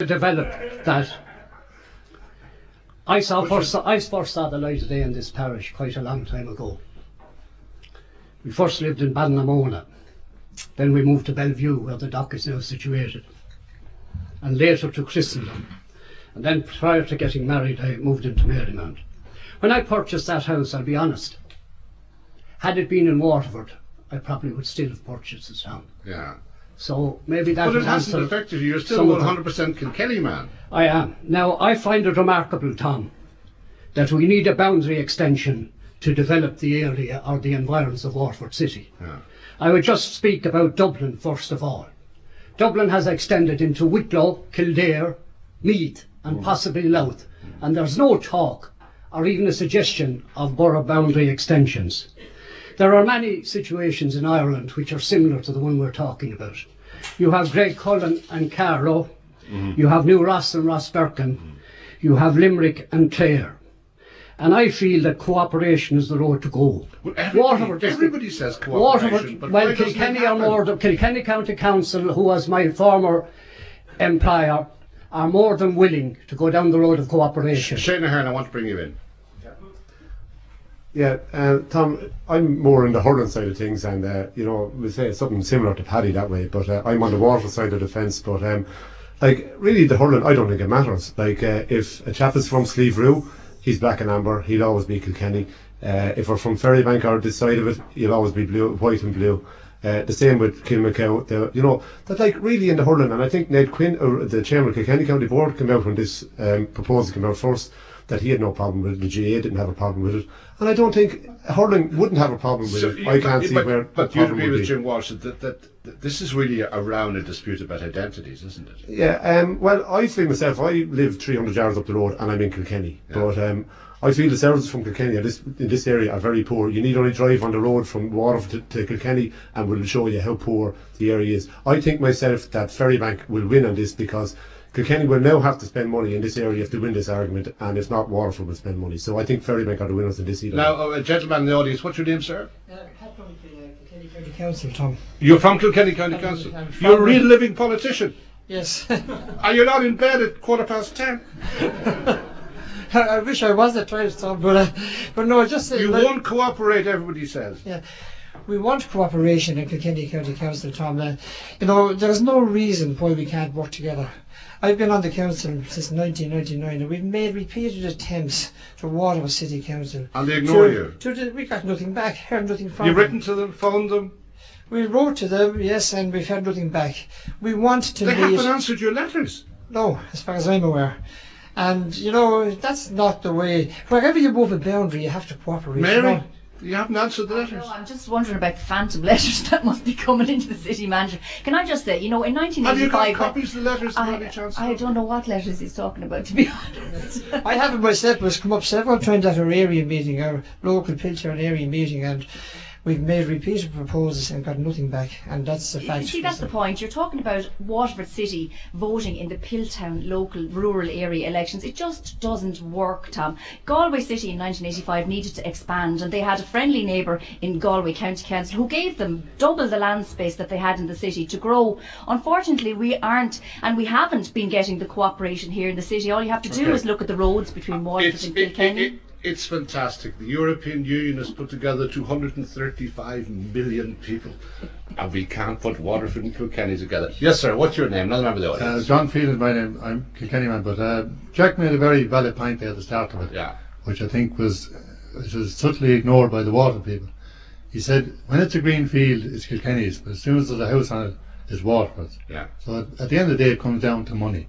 develop that. I first saw the light of day in this parish quite a long time ago. We first lived in Ballynamona, then we moved to Bellevue where the dock is now situated, and later to Christendom, and then prior to getting married I moved into Marymount. When I purchased that house, I'll be honest, had it been in Waterford I probably would still have purchased the town. Yeah. So maybe that. But it hasn't affected you. You're still 100% Kilkenny man. I am. Now I find it remarkable, Tom, that we need a boundary extension to develop the area or the environs of Waterford City. Yeah. I would just speak about Dublin first of all. Dublin has extended into Wicklow, Kildare, Meath and possibly Louth, and there's no talk or even a suggestion of borough boundary extensions. There are many situations in Ireland which are similar to the one we're talking about. You have Great Cullen and Carlow, you have New Ross and Rossberkin, you have Limerick and Clare. And I feel that cooperation is the road to go. Well, everybody says cooperation. But well, Kilkenny are more than Kilkenny County Council, who was my former employer, are more than willing to go down the road of cooperation. Shane Ahern, I want to bring you in. Yeah, Tom, I'm more on the hurling side of things, and you know, we say something similar to Paddy that way, but I'm on the water side of the fence. But like, really, the hurling, I don't think it matters. Like, if a chap is from Slieverue, he's black and amber, he'll always be Kilkenny. If we're from Ferrybank or this side of it, he'll always be blue, white and blue. The same with Kilmacow. You know, that like really in the hurling, and I think Ned Quinn, or the chairman of Kilkenny County Board, came out when this proposal came out first, that he had no problem with it, the GA didn't have a problem with it, and I don't think hurling wouldn't have a problem with it. I can't see where. But you'd agree with Jim Walsh that this is really around a dispute about identities, isn't it? Yeah. Well, I feel myself, I live 300 yards up the road, and I'm in Kilkenny, but I feel the services from Kilkenny in this area are very poor. You need only drive on the road from Waterford to Kilkenny, and we'll show you how poor the area is. I think myself that Ferrybank will win on this, because Kilkenny will now have to spend money in this area if they win this argument, and if not, Waterford will spend money. So I think Ferrybank are the winners in this either. Now, a gentleman in the audience, what's your name, sir? Pat from Kilkenny County Council, Tom. You're from Kilkenny County Council? You're a real living politician? Yes. Are you not in bed at 10:15? I wish I was at times, Tom, but no, just... You won't cooperate, everybody says. Yeah. We want cooperation in Kilkenny County Council, Tom. You know, there's no reason why we can't work together. I've been on the council since 1999, and we've made repeated attempts to Waterford City Council. And they ignore you? We got nothing back, heard nothing from them. You've written to them, phoned them? We wrote to them, yes, and we've had nothing back. We want to They haven't answered your letters? No, as far as I'm aware. And, you know, that's not the way. Wherever you move a boundary, you have to cooperate. Mary, you haven't answered the letters. No, I'm just wondering about the phantom letters that must be coming into the city manager. Can I just say, you know, in 1985... Have you got copies of the letters? I don't know what letters he's talking about, to be honest. I have it myself, but it's come up several times at our area meeting, our local Pilcher area meeting, and we've made repeated proposals and got nothing back, and that's the fact. You see, that's the point. You're talking about Waterford City voting in the Piltown local rural area elections. It just doesn't work, Tom. Galway City in 1985 needed to expand, and they had a friendly neighbour in Galway County Council who gave them double the land space that they had in the city to grow. Unfortunately, we aren't, and we haven't been getting the cooperation here in the city. All you have to do is look at the roads between Waterford and Kilkenny. It's fantastic. The European Union has put together 235 million people, and we can't put Waterford and Kilkenny together. Yes, sir. What's your name? Another member of the audience. John Field is my name. I'm Kilkenny man, but Jack made a very valid point there at the start of it, which I think was subtly ignored by the Waterford people. He said, when it's a green field, it's Kilkenny's, but as soon as there's a house on it, it's Waterford's. Yeah. So at the end of the day, it comes down to money.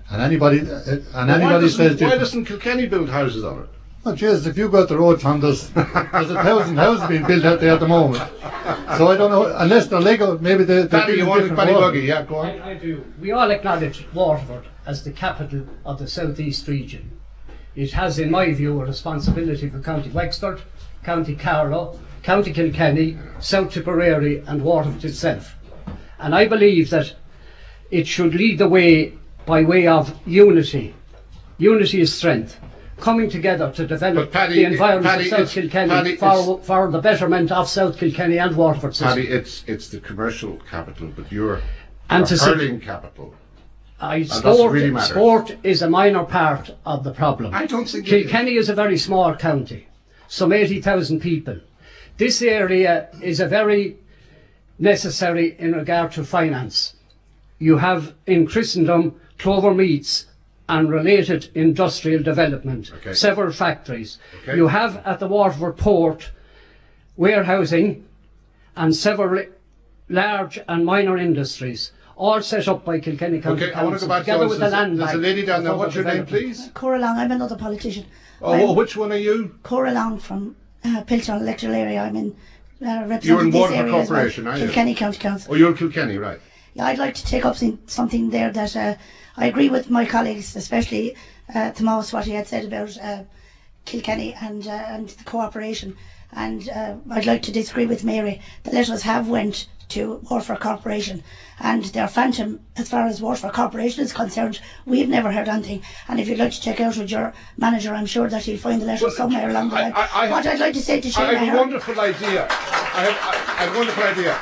And anybody says... Why doesn't Kilkenny build houses on it? Oh, Jesus, if you go out the road, Tom, there's 1,000 houses being built out there at the moment. So I don't know, unless they're Lego, maybe they're... Paddy, you want Paddy Buggy? Yeah, go on. I do. We all acknowledge Waterford as the capital of the South East region. It has, in my view, a responsibility for County Wexford, County Carlow, County Kilkenny, South Tipperary and Waterford itself. And I believe that it should lead the way by way of unity. Unity is strength. Coming together to develop the environment of South Kilkenny for the betterment of South Kilkenny and Waterford City. Paddy, it's the commercial capital, but you're a hurling capital. Sport is a minor part of the problem. I don't think Kilkenny is a very small county, some 80,000 people. This area is a very necessary in regard to finance. You have in Christendom clover meats and related industrial development, several factories. You have at the Waterford port warehousing and several large and minor industries, all set up by Kilkenny County Council. I want to go back together to with the land bank. There's a lady down there. What's your name, please? Cora Long. I'm another politician. Which one are you? Cora Long from Piltown electoral area. I'm in representing You're in this Waterford area Corporation, well. are you? Kilkenny County Council. Oh, you're Kilkenny, right. Yeah, I'd like to take up something there that I agree with my colleagues, especially Tomas, what he had said about Kilkenny and the cooperation. And I'd like to disagree with Mary. The letters have went to Waterford Corporation, and they're phantom as far as Waterford Corporation is concerned. We've never heard anything, and if you'd like to check out with your manager, I'm sure that he'll find the letter somewhere along the line. What I'd like to say to Shane, I have a wonderful idea. I have a wonderful idea.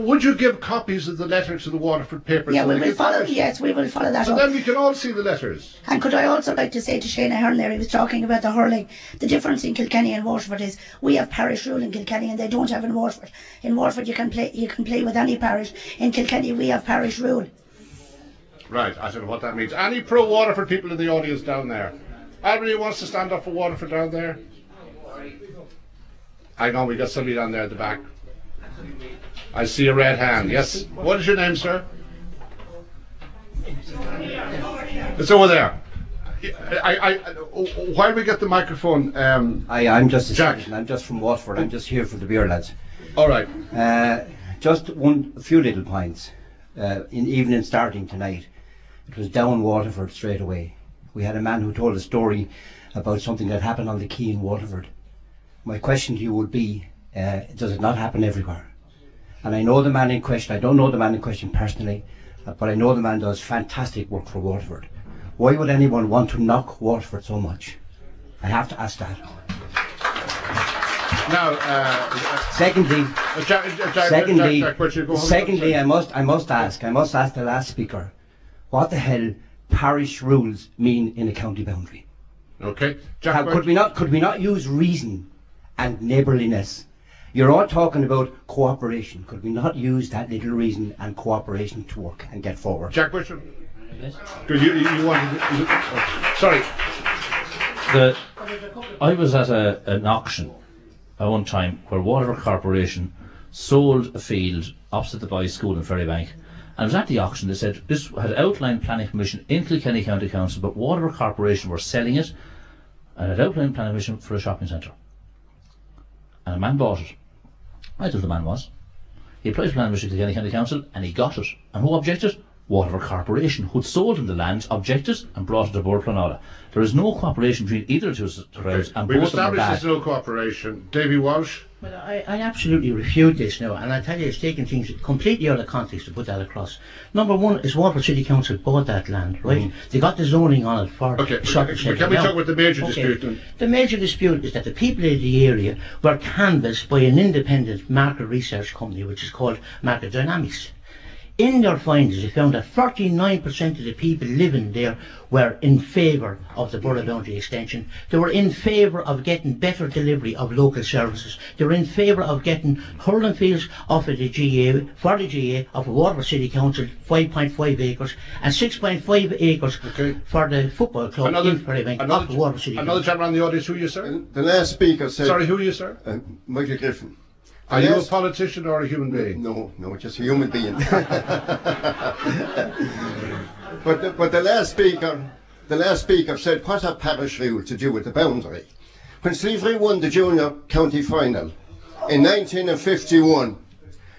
Would you give copies of the letter to the Waterford papers? Yeah, we will follow. Yes, we will follow that up. And then we can all see the letters. And could I also like to say to Shane Ahern there, he was talking about the hurling. The difference in Kilkenny and Waterford is we have parish rule in Kilkenny and they don't have in Waterford. In Waterford you can play with any parish. In Kilkenny we have parish rule. Right, I don't know what that means. Any pro-Waterford people in the audience down there? Anybody wants to stand up for Waterford down there? Hang on, we got somebody down there at the back. I see a red hand. Yes. What is your name, sir? It's over there. While we get the microphone, I'm just a citizen. I'm just from Waterford. I'm just here for the beer, lads. All right. Just a few little points. Even in starting tonight, it was down Waterford straight away. We had a man who told a story about something that happened on the quay in Waterford. My question to you would be, does it not happen everywhere? And I know the man in question. I don't know the man in question personally, but I know the man does fantastic work for Waterford. Why would anyone want to knock Waterford so much? I have to ask that. Now, secondly, I must ask the last speaker, what the hell parish rules mean in a county boundary? Okay. Could we not use reason and neighbourliness? You're all talking about cooperation. Could we not use that little reason and cooperation to work and get forward? Jack Bishop. Because you wanted. Sorry. I was at an auction at one time where Waterford Corporation sold a field opposite the boys' school in Ferrybank, and it was at the auction they said this had outlined planning permission in Kilkenny County Council, but Waterford Corporation were selling it and had outlined planning permission for a shopping centre, and a man bought it. I don't know who the man was. He applied for planning permission to Kilkenny County Council and he got it. And who objected? Waterford Corporation, who'd sold him the land, objected and brought it to Board Planada. There is no cooperation between either of those crowds, and we've both of them are bad. established there's no cooperation. Davy Walsh? Well, I absolutely refute this now, and I tell you it's taking things completely out of context to put that across. Number one is Waterford City Council bought that land, right? They got the zoning on it for shopping centre. Can we talk about the major dispute then? The major dispute is that the people in the area were canvassed by an independent market research company which is called Market Dynamics. In their findings, they found that 49% of the people living there were in favour of the borough boundary extension. They were in favour of getting better delivery of local services. They were in favour of getting hurling fields off of the GA, for the GA, of Waterford City Council, 5.5 acres, and 6.5 acres for the football club in Ferrybank, off of Waterford City Council. Another gentleman on the audience, who are you, sir? The last speaker said... Sorry, who are you, sir? Michael Griffin. Are you a politician or a human being? No, just a human being. But the last speaker said, what have parish rule to do with the boundary? When Slieverue won the junior county final in 1951,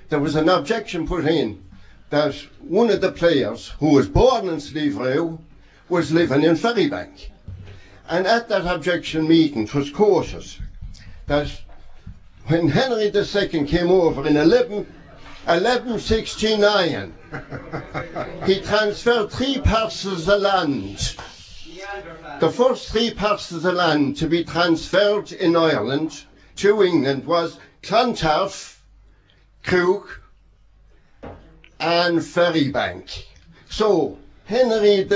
there was an objection put in that one of the players who was born in Slieverue was living in Ferrybank. And at that objection meeting, it was cautious that when Henry II came over in 1169, he transferred 3 parcels of land. The first 3 parcels of land to be transferred in Ireland to England was Clontarf, Crook and Ferrybank. So, Henry